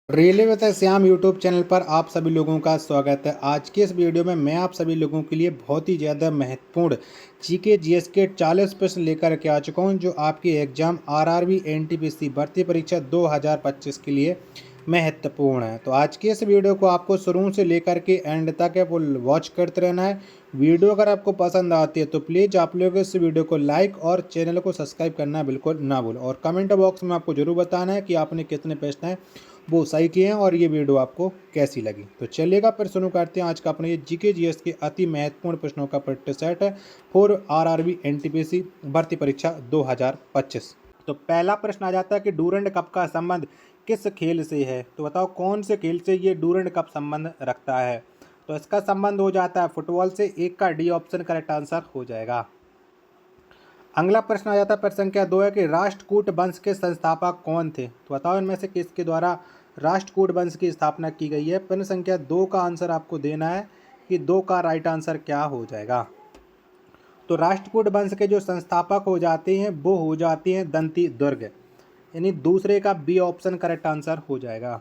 Railway with Shyam YouTube channel पर आप सभी लोगों का स्वागत है। आज के इस वीडियो में मैं आप सभी लोगों के लिए बहुत ही ज़्यादा महत्वपूर्ण जीके जीएस के 40 प्रश्न लेकर के आ चुका हूं, जो आपकी एग्जाम आरआरबी एनटीपीसी भर्ती परीक्षा 2025 के लिए महत्वपूर्ण है। तो आज के इस वीडियो को आपको शुरू से लेकर के एंड तक फुल वॉच करते रहना है। वीडियो अगर आपको पसंद आती है तो प्लीज़ आप लोग इस वीडियो को लाइक और चैनल को सब्सक्राइब करना बिल्कुल ना भूलें, और कमेंट बॉक्स में आपको जरूर बताना है कि आपने कितने प्रश्न हैं वो सही किए हैं और ये वीडियो आपको कैसी लगी। तो चलिएगा फिर शुरू करते हैं आज का अपने ये जीके जीएस के अति महत्वपूर्ण प्रश्नों का प्रैक्टिस सेट है फॉर आरआरबी एनटीपीसी भर्ती परीक्षा 2025। तो पहला प्रश्न आ जाता है कि डूरंड कप का संबंध किस खेल से है। तो बताओ कौन से खेल से ये डूरंड कप संबंध रखता है। तो इसका संबंध हो जाता है फुटबॉल से। एक का डी ऑप्शन करेक्ट आंसर हो जाएगा। अगला प्रश्न आ जाता है प्रश्न संख्या 2 है कि राष्ट्रकूट वंश के संस्थापक कौन थे। तो बताओ इनमें से किसके द्वारा राष्ट्रकूट वंश की स्थापना की गई है। प्रश्न संख्या 2 का आंसर आपको देना है कि 2 का राइट आंसर क्या हो जाएगा। तो राष्ट्रकूट वंश के जो संस्थापक हो जाते हैं वो हो जाते हैं दंती दुर्ग, यानी दूसरे का बी ऑप्शन करेक्ट आंसर हो जाएगा।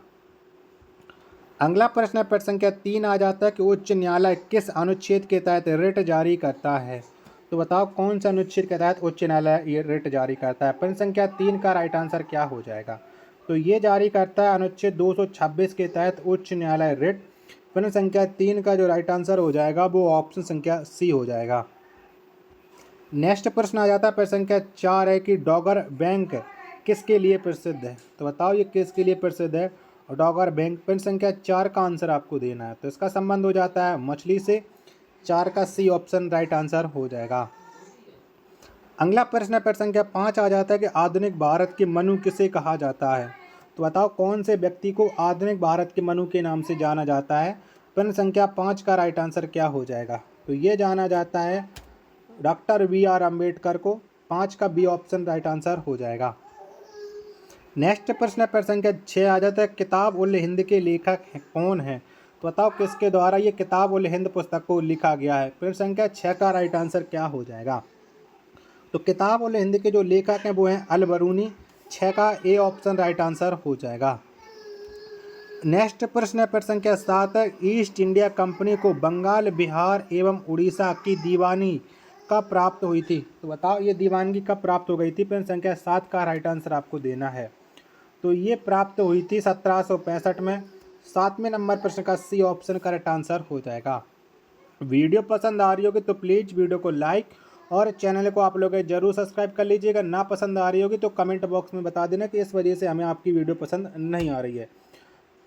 अगला प्रश्न है प्रश्न संख्या 3 आ जाता है कि उच्च न्यायालय किस अनुच्छेद के तहत रिट जारी करता है। तो बताओ कौन सा अनुच्छेद के तहत उच्च न्यायालय ये रिट जारी करता है। प्रश्न संख्या 3 का राइट आंसर क्या हो जाएगा। तो ये जारी करता है अनुच्छेद 226 के तहत उच्च न्यायालय रिट। प्रश्न संख्या 3 का जो राइट आंसर हो जाएगा वो ऑप्शन संख्या सी हो जाएगा। नेक्स्ट प्रश्न आ जाता है प्रश्न संख्या 4 है कि डॉगर बैंक किसके लिए प्रसिद्ध है। तो बताओ ये किसके लिए प्रसिद्ध है डॉगर बैंक। प्रश्न संख्या 4 का आंसर आपको देना है। तो इसका संबंध हो जाता है मछली से। 4 का सी ऑप्शन राइट आंसर हो जाएगा। अगला प्रश्न है प्रश्न संख्या 5 आ जाता है कि आधुनिक भारत के मनु किसे कहा जाता है। तो बताओ कौन से व्यक्ति को आधुनिक भारत के मनु के नाम से जाना जाता है। प्रश्न संख्या 5 का राइट आंसर क्या हो जाएगा। तो ये जाना जाता है डॉक्टर बी.आर. अम्बेडकर को। 5 का बी ऑप्शन राइट आंसर हो जाएगा। नेक्स्ट प्रश्न है प्रश्न संख्या 6 आ जाता है किताब उल हिंद के लेखक कौन है। तो बताओ किसके द्वारा ये किताब उल हिंद पुस्तक को लिखा गया है। प्रश्न संख्या 6 का राइट आंसर क्या हो जाएगा। तो किताब उल हिंद के जो लेखक हैं वो हैं अल बरूनी। 6 का ए ऑप्शन राइट आंसर हो जाएगा। नेक्स्ट प्रश्न है प्रश्न संख्या 7 है ईस्ट इंडिया कंपनी को बंगाल, बिहार एवं उड़ीसा की दीवानी कब प्राप्त हुई थी। तो बताओ ये दीवानगी कब प्राप्त हो गई थी। प्रश्न संख्या 7 का राइट आंसर आपको देना है। तो ये प्राप्त हुई थी 1765 में। 7वें नंबर प्रश्न का सी ऑप्शन करेक्ट आंसर हो जाएगा। वीडियो पसंद आ रही होगी तो प्लीज़ वीडियो को लाइक और चैनल को आप लोग जरूर सब्सक्राइब कर लीजिएगा। ना पसंद आ रही होगी तो कमेंट बॉक्स में बता देना कि इस वजह से हमें आपकी वीडियो पसंद नहीं आ रही है।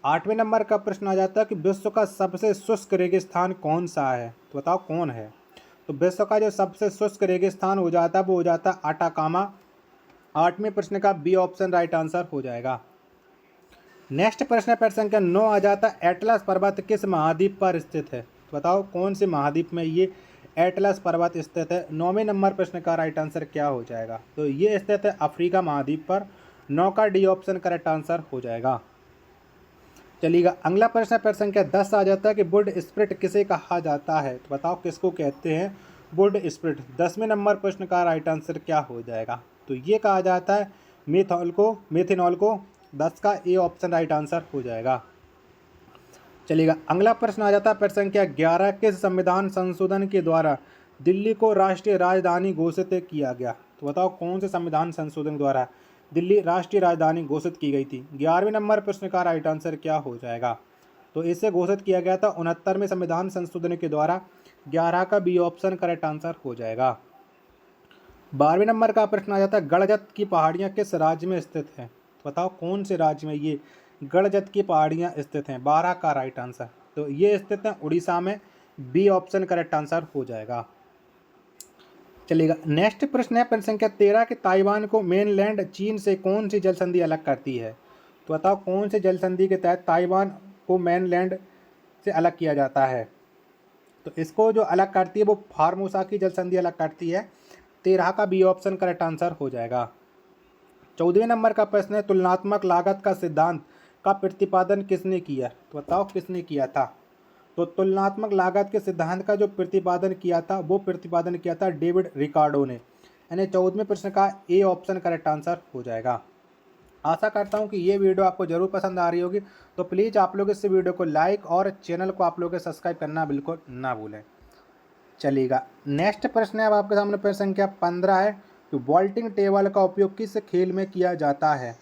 8वें नंबर का प्रश्न आ जाता है कि विश्व का सबसे शुष्क रेगिस्तान कौन सा है। तो बताओ कौन है। तो विश्व का जो सबसे शुष्क रेगिस्तान हो जाता है वो हो जाता है अटाकामा। 8वें प्रश्न का बी ऑप्शन राइट आंसर हो जाएगा। नेक्स्ट प्रश्न है प्रश्न संख्या 9 आ जाता है एटलस पर्वत किस महाद्वीप पर स्थित है। तो बताओ कौन से महाद्वीप में ये एटलस पर्वत स्थित है। 9वें नंबर प्रश्न का राइट आंसर क्या हो जाएगा। तो ये स्थित है अफ्रीका महाद्वीप पर। 9 का डी ऑप्शन करेक्ट आंसर हो जाएगा। चलिएगा अगला प्रश्न है प्रश्न संख्या 10 आ जाता है कि वुड स्प्रिट किसे कहा जाता है। तो बताओ किसको कहते हैं वुड स्प्रिट। 10वें नंबर प्रश्न का राइट आंसर क्या हो जाएगा। तो ये कहा जाता है मेथनॉल को। 10 का ए ऑप्शन राइट आंसर हो जाएगा। चलिएगा अगला प्रश्न आ जाता है प्रश्न संख्या 11 किस संविधान संशोधन के द्वारा दिल्ली को राष्ट्रीय राजधानी घोषित किया गया। तो बताओ कौन से संविधान संशोधन द्वारा दिल्ली राष्ट्रीय राजधानी घोषित की गई थी। 11वें नंबर प्रश्न का राइट आंसर क्या हो जाएगा। तो इसे घोषित किया गया था 69वें संविधान संशोधन के द्वारा। 11 का बी ऑप्शन करेक्ट आंसर हो जाएगा। 12वें नंबर का प्रश्न आ जाता है गड़जत की पहाड़ियाँ किस राज्य में स्थित हैं। तो बताओ कौन से राज्य में ये गड़जत की पहाड़ियाँ स्थित हैं। 12 का राइट आंसर। तो ये स्थित हैं उड़ीसा में। बी ऑप्शन करेक्ट आंसर हो जाएगा। चलिएगा नेक्स्ट प्रश्न है प्रश्न संख्या 13 कि ताइवान को मेनलैंड चीन से कौन सी जल संधि अलग करती है। तो बताओ कौन से जल संधि के तहत ताइवान को मेनलैंड से अलग किया जाता है। तो इसको जो अलग करती है वो फार्मोसा की जल संधि अलग करती है। 13 का बी ऑप्शन करेक्ट आंसर हो जाएगा। 14वें नंबर का प्रश्न है तुलनात्मक लागत का सिद्धांत का प्रतिपादन किसने किया। तो बताओ किसने किया था। तो तुलनात्मक लागत के सिद्धांत का जो प्रतिपादन किया था वो प्रतिपादन किया था डेविड रिकार्डो ने। यानी 14वें प्रश्न का ए ऑप्शन करेक्ट आंसर हो जाएगा। आशा करता हूँ कि ये वीडियो आपको ज़रूर पसंद आ रही होगी, तो प्लीज़ आप लोग इस वीडियो को लाइक और चैनल को आप लोग सब्सक्राइब करना बिल्कुल ना भूलें। चलिएगा, नेक्स्ट प्रश्न है अब आपके सामने प्रश्न संख्या 15 है कि वॉल्टिंग टेबल का उपयोग किस खेल में किया जाता है।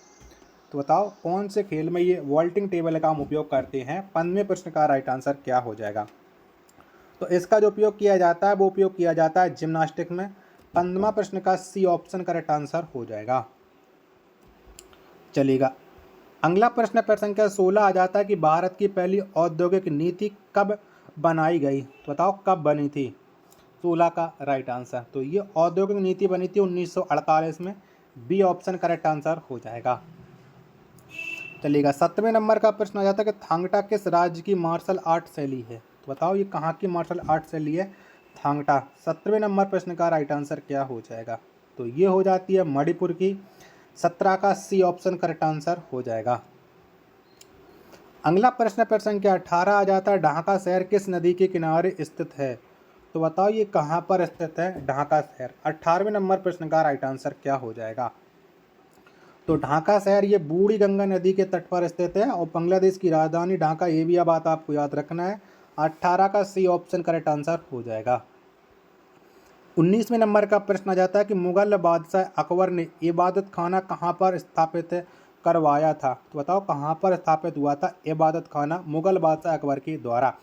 तो बताओ कौन से खेल में ये वॉल्टिंग टेबल का हम उपयोग करते हैं। 15वें प्रश्न का राइट आंसर क्या हो जाएगा। तो इसका जो उपयोग किया जाता है वो उपयोग किया जाता है जिम्नास्टिक में। 15वां प्रश्न का सी ऑप्शन करेक्ट आंसर हो जाएगा। चलिएगा, अगला प्रश्न प्रश्न संख्या 16 आ जाता है कि भारत की पहली औद्योगिक नीति कब बनाई गई। तो बताओ कब बनी थी। 16 का राइट आंसर। तो ये औद्योगिक नीति बनी थी 1948 में। बी ऑप्शन करेक्ट आंसर हो जाएगा। चलिएगा, 7वें नंबर का प्रश्न आ जाता है कि थांगटा किस राज्य की मार्शल आर्ट शैली है। तो बताओ ये कहाँ की मार्शल आर्ट शैली है। थांगटा। 17वें नंबर प्रश्न का राइट आंसर क्या हो जाएगा। तो ये हो जाती है मणिपुर की। 17 का सी ऑप्शन करेक्ट आंसर हो जाएगा। अगला प्रश्न प्रश्न संख्या 18 आ जाता है ढाका शहर किस नदी के किनारे स्थित है। तो बताओ ये कहाँ पर स्थित है ढाका शहर। 18वें नंबर प्रश्न का राइट आंसर क्या हो जाएगा। तो ढाका शहर ये बूढ़ी गंगा नदी के तट पर स्थित है और बांग्लादेश की राजधानी ढाका, ये भी बात आपको याद रखना है। 18 का सी ऑप्शन करेक्ट आंसर हो जाएगा। 19वें नंबर का प्रश्न आ जाता है कि मुगल बादशाह अकबर ने इबादत खाना कहाँ पर स्थापित करवाया था। तो बताओ कहाँ पर स्थापित हुआ था इबादत खाना मुगल बादशाह अकबर के द्वारा।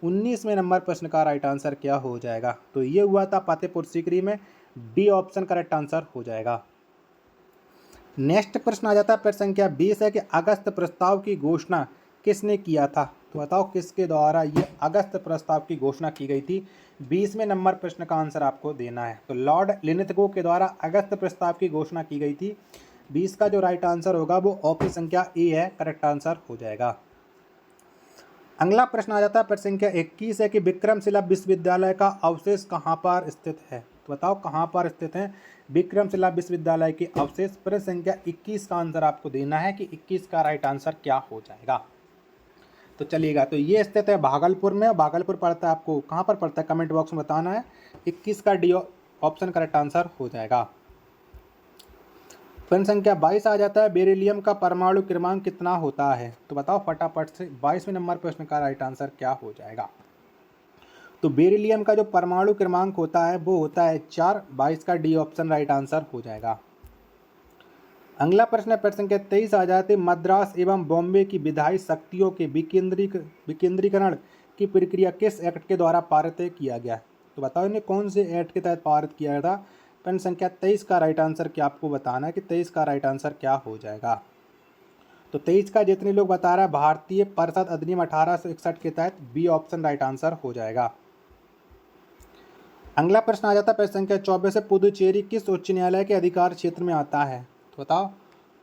19वें नंबर प्रश्न का राइट आंसर क्या हो जाएगा। तो ये हुआ था फतेहपुर सीकरी में। डी ऑप्शन करेक्ट आंसर हो जाएगा। नेक्स्ट प्रश्न आ जाता है प्रश्न संख्या 20 है कि अगस्त प्रस्ताव की घोषणा किसने किया था। तो बताओ किसके द्वारा ये अगस्त प्रस्ताव की घोषणा की गई थी। 20वें नंबर प्रश्न का आंसर आपको देना है। तो लॉर्ड लिनिथगो के द्वारा अगस्त प्रस्ताव की घोषणा की गई थी। 20 का जो राइट आंसर होगा वो ऑप्शन संख्या ए है, करेक्ट आंसर हो जाएगा। अगला प्रश्न आ जाता है प्रश्न संख्या 21 है कि विक्रमशिला विश्वविद्यालय का अवशेष कहाँ पर स्थित है। तो बताओ कहाँ पर स्थित है विक्रमशिला विश्वविद्यालय के अवशेष। प्रश्न संख्या 21 का आंसर आपको देना है कि 21 का राइट आंसर क्या हो जाएगा। तो चलिएगा, तो ये स्थित है भागलपुर में। भागलपुर पड़ता है, आपको कहाँ पर पड़ता है कमेंट बॉक्स में बताना है। 21 का डी ऑप्शन करेक्ट आंसर हो जाएगा। प्रश्न संख्या 22 आ जाता है बेरिलियम का परमाणु क्रमांक कितना होता है। तो बताओ फटाफट से 22वें नंबर प्रश्न का राइट आंसर क्या हो जाएगा। तो बेरिलियम का जो परमाणु क्रमांक होता है वो होता है 4। 22 का डी ऑप्शन राइट आंसर हो जाएगा। अगला प्रश्न है प्रश्न संख्या 23 आ जाते मद्रास एवं बॉम्बे की विधायी शक्तियों के विकेंद्रीकरण की प्रक्रिया किस एक्ट के द्वारा पारित किया गया। तो बताओ इन्हें कौन से एक्ट के तहत पारित किया गया था। प्रश्न संख्या 23 का राइट आंसर क्या आपको बताना है कि 23 का राइट आंसर क्या हो जाएगा। तो 23 का जितने लोग बता रहा है भारतीय परिषद अधिनियम 1861 के तहत बी ऑप्शन राइट आंसर हो जाएगा। अगला प्रश्न आ जाता है प्रश्न संख्या 24 है पुदुचेरी किस उच्च न्यायालय के अधिकार क्षेत्र में आता है। तो बताओ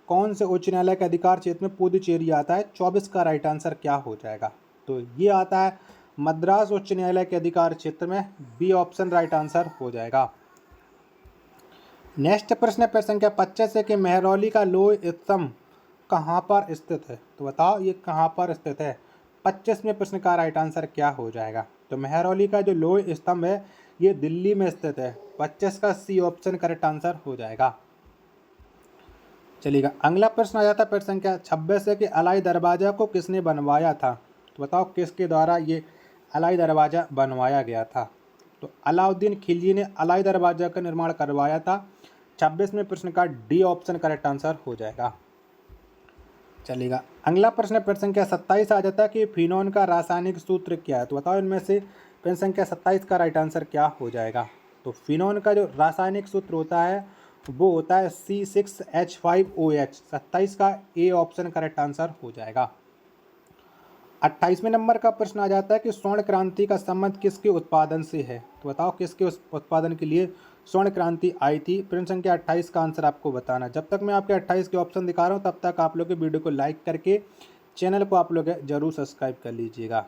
कौन से उच्च न्यायालय के अधिकार क्षेत्र में पुदुचेरी आता है। 24 का राइट आंसर क्या हो जाएगा। तो ये आता है मद्रास उच्च न्यायालय के अधिकार क्षेत्र में। बी ऑप्शन राइट आंसर हो जाएगा। नेक्स्ट प्रश्न है प्रश्न संख्या 25 है कि मेहरौली का लोह स्तंभ कहाँ पर स्थित है। तो बताओ ये कहाँ पर स्थित है। 25वें प्रश्न का राइट आंसर क्या हो जाएगा। तो मेहरौली का जो लोह स्तंभ है ये दिल्ली में स्थित है। 25 का सी ऑप्शन करेक्ट आंसर हो जाएगा। चलिएगा, अगला प्रश्न आ जाता है प्रश्न संख्या 26 है कि अलाई दरवाजा को किसने बनवाया था। तो बताओ किसके द्वारा ये अलाई दरवाजा बनवाया गया था। तो अलाउद्दीन खिलजी ने अलाई दरवाजा का निर्माण करवाया था। 26वें प्रश्न का डी ऑप्शन करेक्ट आंसर हो जाएगा। चलिएगा, अगला प्रश्न प्रश्न संख्या 27 आ जाता है कि फिनोन का रासायनिक सूत्र क्या है। तो बताओ इनमें से प्रश्न संख्या 27 का राइट आंसर क्या हो जाएगा। तो फिनोन का जो रासायनिक सूत्र होता है वो होता है C6H5OH। 27 का ए ऑप्शन करेक्ट आंसर हो जाएगा। 28वें नंबर का प्रश्न आ जाता है कि स्वर्ण क्रांति का संबंध किसके उत्पादन से है। तो बताओ किसके उत्पादन के लिए स्वर्ण क्रांति आई थी। प्रश्न संख्या 28 का आंसर आपको बताना। जब तक मैं आपके 28 के ऑप्शन दिखा रहा हूँ तब तक आप लोग के वीडियो को लाइक करके चैनल को आप लोग जरूर सब्सक्राइब कर लीजिएगा।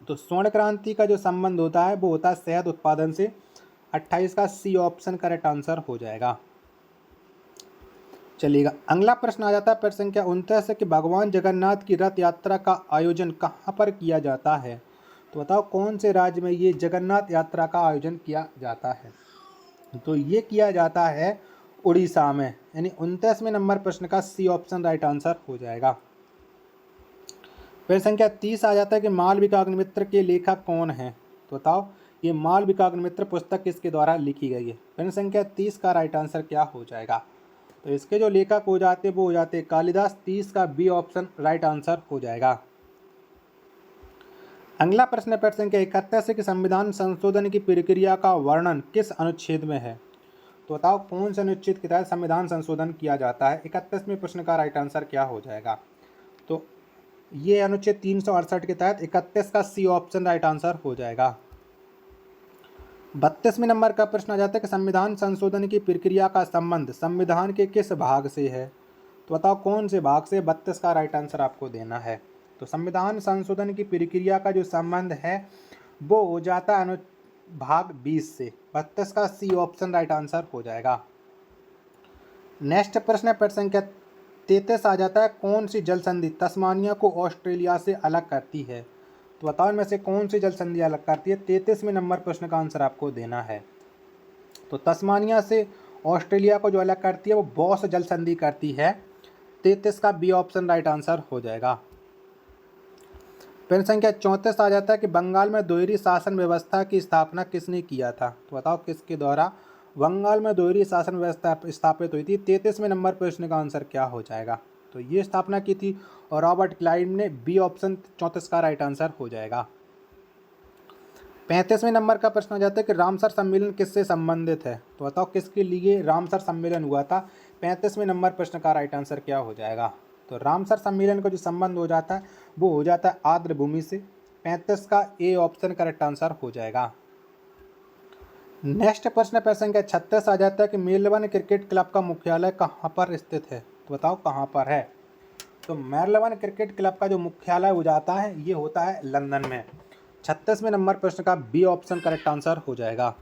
तो स्वर्ण क्रांति का जो संबंध होता है वो होता है शहद उत्पादन से। 28 का सी ऑप्शन करेक्ट आंसर हो जाएगा। चलिएगा, अगला प्रश्न आ जाता है प्रश्न संख्या 29 है कि भगवान जगन्नाथ की रथ यात्रा का आयोजन कहाँ पर किया जाता है। तो बताओ कौन से राज्य में ये जगन्नाथ यात्रा का आयोजन किया जाता है। तो ये किया जाता है उड़ीसा में, यानी 29वें नंबर प्रश्न का सी ऑप्शन राइट आंसर हो जाएगा। प्रश्न संख्या 30 आ जाता है कि मालविका अग्निमित्र के लेखक कौन है। तो बताओ ये मालविका अग्निमित्र पुस्तक किसके द्वारा लिखी गई है। प्रश्न संख्या 30 का राइट आंसर क्या हो जाएगा। तो इसके जो लेखक हो जाते हैं वो हो जाते हैं कालिदास। 30 का बी ऑप्शन राइट आंसर हो जाएगा। अगला प्रश्न है प्रश्न संख्या 31 कि संविधान संशोधन की प्रक्रिया का वर्णन किस अनुच्छेद में है। तो बताओ कौन से अनुच्छेद के तहत संविधान संशोधन किया जाता है। 31वें प्रश्न का राइट आंसर क्या हो जाएगा। तो ये अनुच्छेद 368 के तहत 31 का सी ऑप्शन राइट आंसर हो जाएगा। 32वें नंबर का प्रश्न आ जाता है कि संविधान संशोधन की प्रक्रिया का संबंध संविधान के किस भाग से है। तो बताओ कौन से भाग से। 32 का राइट आंसर आपको देना है। तो संविधान संशोधन की प्रक्रिया का जो संबंध है वो हो जाता है भाग 20 से। 32 का सी ऑप्शन राइट आंसर हो जाएगा। नेक्स्ट प्रश्न है प्रश्न संख्या 33 आ जाता है कौन सी जल संधि तस्मानिया को ऑस्ट्रेलिया से अलग करती है। तो बताओ इनमें से कौन सी जल संधि अलग करती है। 33वें नंबर प्रश्न का आंसर आपको देना है। तो तस्मानिया से ऑस्ट्रेलिया को जो अलग करती है वो बॉस जल संधि करती है। 33 का बी ऑप्शन राइट आंसर हो जाएगा। प्रश्न संख्या 34 आ जाता है कि बंगाल में दोहरी शासन व्यवस्था की स्थापना किसने किया था। तो बताओ किसके द्वारा बंगाल में दोहरी शासन व्यवस्था स्थापित हुई थी। 33वें नंबर प्रश्न का आंसर क्या हो जाएगा। तो ये स्थापना की थी और रॉबर्ट क्लाइव ने। बी ऑप्शन 34 का राइट आंसर हो जाएगा। 35वें नंबर का प्रश्न आ जाता है कि रामसर सम्मेलन किससे संबंधित है। तो बताओ किसके लिए रामसर सम्मेलन हुआ था। 35वें नंबर प्रश्न का राइट आंसर क्या हो जाएगा। तो रामसर सम्मेलन का जो संबंध हो जाता है वो हो जाता है आर्द्र भूमि से। 35 का ए ऑप्शन करेक्ट आंसर हो जाएगा। नेक्स्ट प्रश्न प्रश्न संख्या 36 आ जाता है कि मेलबर्न क्रिकेट क्लब का मुख्यालय कहाँ पर स्थित है। तो बताओ कहाँ पर है। तो मेलबर्न क्रिकेट क्लब का जो मुख्यालय हो जाता है ये होता है लंदन में। 36वें नंबर प्रश्न का बी ऑप्शन करेक्ट आंसर हो जाएगा।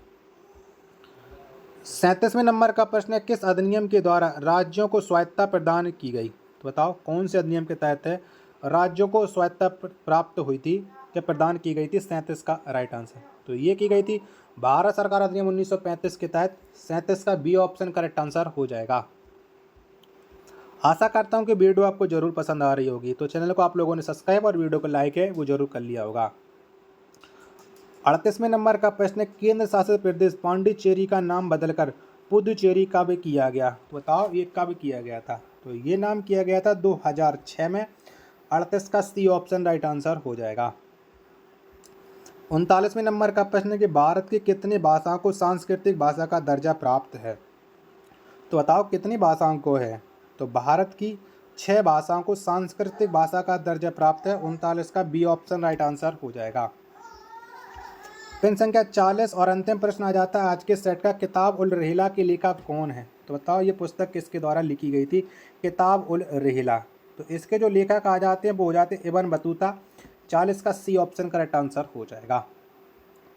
37वें नंबर का प्रश्न है किस अधिनियम के द्वारा राज्यों को स्वायत्तता प्रदान की गई। तो बताओ कौन से अधिनियम के तहत है राज्यों को स्वायत्तता प्राप्त हुई थी या प्रदान की गई थी। 37 का राइट आंसर तो ये की गई थी भारत सरकार अधिनियम 1935 के तहत। 37 का बी ऑप्शन करेक्ट आंसर हो जाएगा। आशा करता हूँ कि वीडियो आपको जरूर पसंद आ रही होगी। तो चैनल को आप लोगों ने सब्सक्राइब और वीडियो को लाइक है वो जरूर कर लिया होगा। 38वें नंबर का प्रश्न केंद्र शासित प्रदेश पांडिचेरी का नाम बदलकर पुदुचेरी कब किया गया। तो बताओ ये कब किया गया था। तो ये नाम किया गया था 2006 में। 38 का सी ऑप्शन राइट आंसर हो जाएगा। 39वें नंबर का प्रश्न कि भारत की कितनी भाषाओं को सांस्कृतिक भाषा का दर्जा प्राप्त है। तो बताओ कितनी भाषाओं को है। तो भारत की 6 भाषाओं को सांस्कृतिक भाषा का दर्जा प्राप्त है। 39 का बी ऑप्शन राइट आंसर हो जाएगा। प्रश्न संख्या 40 और अंतिम प्रश्न आ जाता है आज के सेट का किताब उल रहीला के लेखक कौन है। तो बताओ ये पुस्तक किसके द्वारा लिखी गई थी। किताब उल रहीला। तो इसके जो लेखक आ जाते हैं वो हो जाते हैं इब्न बतूता। 40 का सी ऑप्शन करेक्ट आंसर हो जाएगा।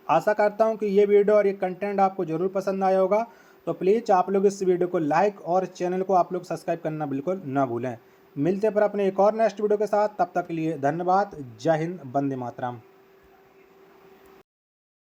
आशा करता हूँ कि ये वीडियो और ये कंटेंट आपको जरूर पसंद आया होगा। तो प्लीज़ आप लोग इस वीडियो को लाइक और चैनल को आप लोग सब्सक्राइब करना बिल्कुल ना भूलें। मिलते पर अपने एक और नेक्स्ट वीडियो के साथ। तब तक के लिए धन्यवाद। जय हिंद, वंदे मातरम।